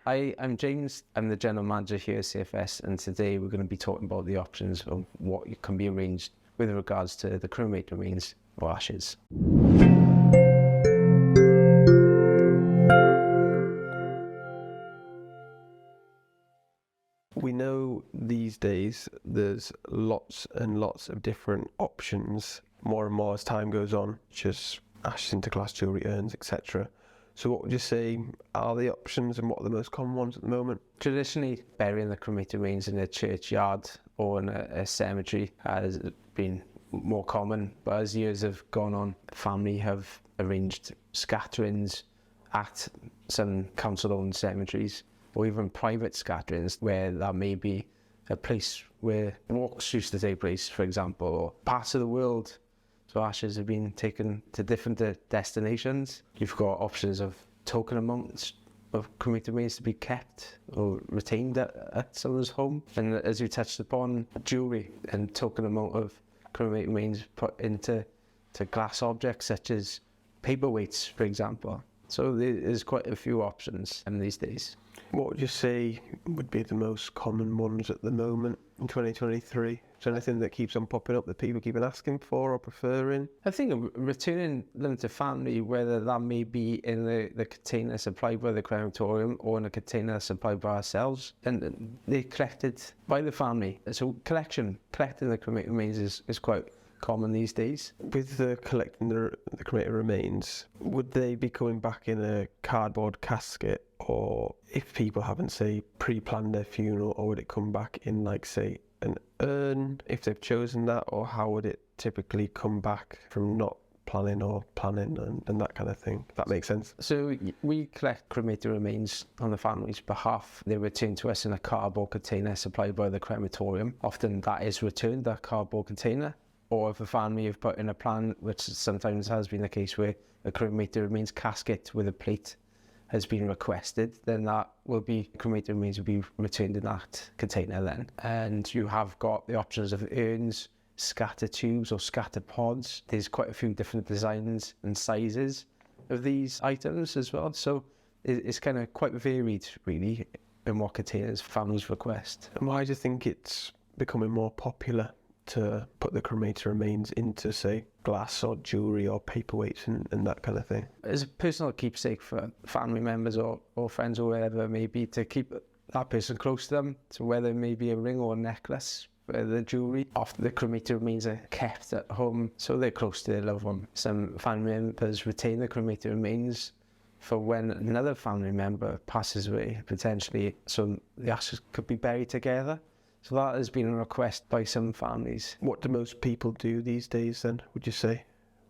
I'm James. I'm the General Manager here at CFS, and today we're going to be talking about the options of what can be arranged with regards to the cremated remains or ashes. We know these days there's lots and lots of different options, more and more as time goes on, just ashes into glass jewellery, urns, etc. So what would you say are the options and what are the most common ones at the moment? Traditionally, burying the cremated remains in a churchyard or in a cemetery has been more common, but as years have gone on, the family have arranged scatterings at some council-owned cemeteries or even private scatterings where that may be a place where walks used to take place, for example, or parts of the world. So ashes have been taken to different destinations. You've got options of token amounts of cremated remains to be kept or retained at someone's home. And as you touched upon, jewellery and token amount of cremated remains put into glass objects such as paperweights, for example. So there's quite a few options these days. What would you say would be the most common ones at the moment in 2023? Is there anything that keeps on popping up that people keep on asking for or preferring? I think returning them to family, whether that may be in the container supplied by the crematorium or in a container supplied by ourselves, and they're collected by the family. So collecting the cremated remains is quite common these days. With the collecting the cremated remains, would they be coming back in a cardboard casket, or if people haven't, say, pre-planned their funeral, or would it come back in, like, say, an urn if they've chosen that, or how would it typically come back from not planning or planning and that kind of thing? If that makes sense. So we collect cremated remains on the family's behalf. They return to us in a cardboard container supplied by the crematorium. Often that is returned, that cardboard container. Or if a family have put in a plan, which sometimes has been the case where a cremated remains casket with a plate has been requested, then that will be, cremated remains will be returned in that container then. And you have got the options of urns, scatter tubes or scatter pods. There's quite a few different designs and sizes of these items as well. So it's kind of quite varied really in what containers families request. And why do you think it's becoming more popular to put the cremated remains into, say, glass or jewellery or paperweights and that kind of thing? As a personal keepsake for family members or friends or whatever it may be, to keep that person close to them, so whether it may be a ring or a necklace, the jewellery. Often the cremated remains are kept at home, so they're close to their loved one. Some family members retain the cremated remains for when another family member passes away, potentially, so the ashes could be buried together. So that has been a request by some families. What do most people do these days then, would you say,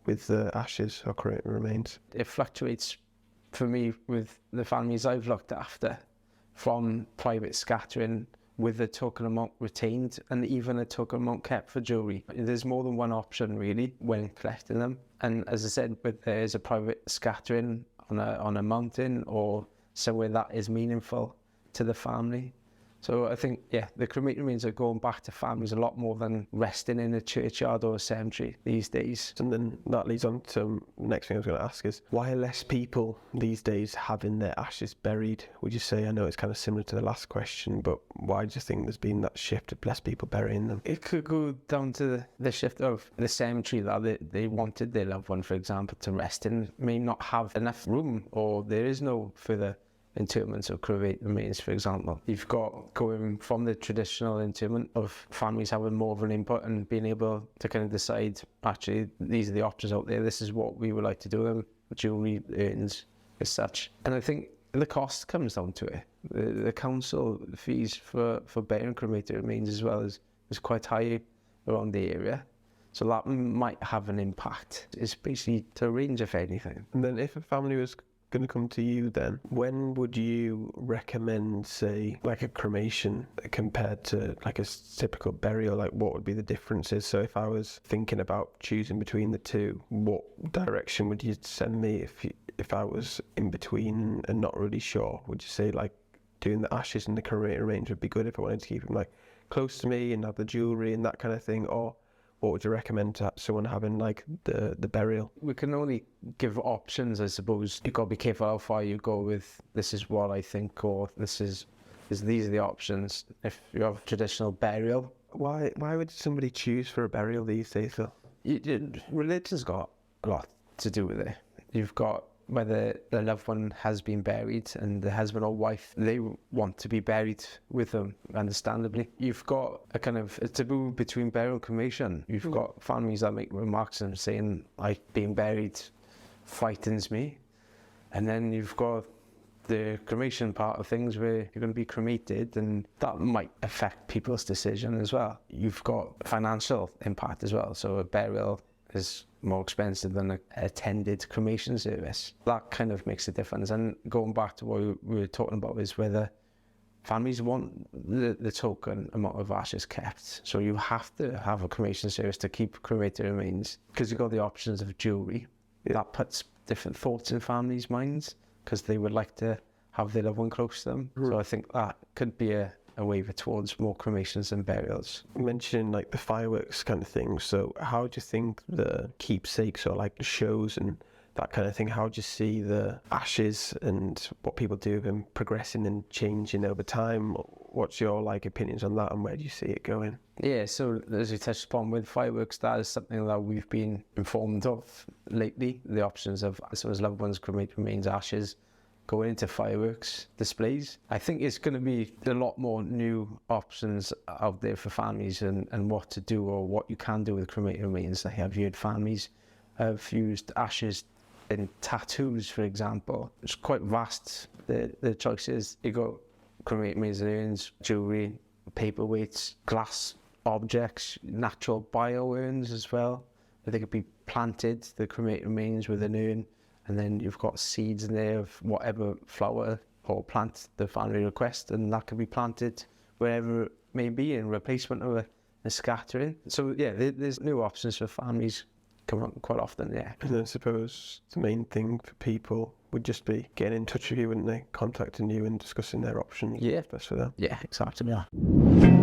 with the ashes or cremated remains? It fluctuates for me with the families I've looked after, from private scattering with a token amount retained and even a token amount kept for jewellery. There's more than one option really when collecting them. And as I said, but there's a private scattering on a mountain or somewhere that is meaningful to the family. So I think, yeah, the cremated remains are going back to families a lot more than resting in a churchyard or a cemetery these days. And then that leads on to the next thing I was going to ask is, why are less people these days having their ashes buried? Would you say, I know it's kind of similar to the last question, but why do you think there's been that shift of less people burying them? It could go down to the shift of the cemetery that they wanted their loved one, for example, to rest in, may not have enough room, or there is no further interments of cremated remains, for example. You've got going from the traditional interment of families having more of an input and being able to kind of decide, actually, these are the options out there, this is what we would like to do them, jewellery, urns, as such. And I think the cost comes down to it. The council fees for burying cremated remains as well is quite high around the area. So that might have an impact. It's basically to arrange, if anything. And then if a family was going to come to you then, when would you recommend, say, like a cremation compared to like a typical burial? Like, what would be the differences? So if I was thinking about choosing between the two, what direction would you send me if I was in between and not really sure? Would you say like doing the ashes and the cremated remains would be good if I wanted to keep them like close to me and have the jewellery and that kind of thing? Or what would you recommend to someone having like the burial? We can only give options, I suppose. You've got to be careful how far you go with this is what I think, or these are the options. If you have traditional burial, Why would somebody choose for a burial these days, though? Religion's got a lot to do with it. You've got whether the loved one has been buried and the husband or wife, they want to be buried with them, understandably. You've got a kind of a taboo between burial and cremation. You've got families that make remarks and saying, like, being buried frightens me. And then you've got the cremation part of things where you're going to be cremated, and that might affect people's decision as well. You've got financial impact as well. So a burial is more expensive than an attended cremation service. That kind of makes a difference. And going back to what we were talking about is whether families want the token amount of ashes kept. So you have to have a cremation service to keep cremated remains, because you've got the options of jewellery. That puts different thoughts in families' minds, because they would like to have their loved one close to them. So I think that could be a waiver towards more cremations and burials. You mentioned like the fireworks kind of thing. So how do you think the keepsakes or like the shows and that kind of thing, how do you see the ashes and what people do with them progressing and changing over time? What's your like opinions on that, and where do you see it going? Yeah, so as you touched upon with fireworks, that is something that we've been informed of lately. The options of, so as loved ones cremate remains, ashes going into fireworks displays. I think it's going to be a lot more new options out there for families and what to do or what you can do with cremated remains. I have heard families have used ashes in tattoos, for example. It's quite vast, the choices. You got cremated remains and urns, jewellery, paperweights, glass objects, natural bio urns as well. They could be planted, the cremated remains, with an urn, and then you've got seeds in there of whatever flower or plant the family request, and that can be planted wherever it may be in replacement of a scattering. So yeah, there's new options for families come up quite often, yeah. And I suppose the main thing for people would just be getting in touch with you, wouldn't they? Contacting you and discussing their options. Yeah. Best for them. Yeah, exactly, yeah.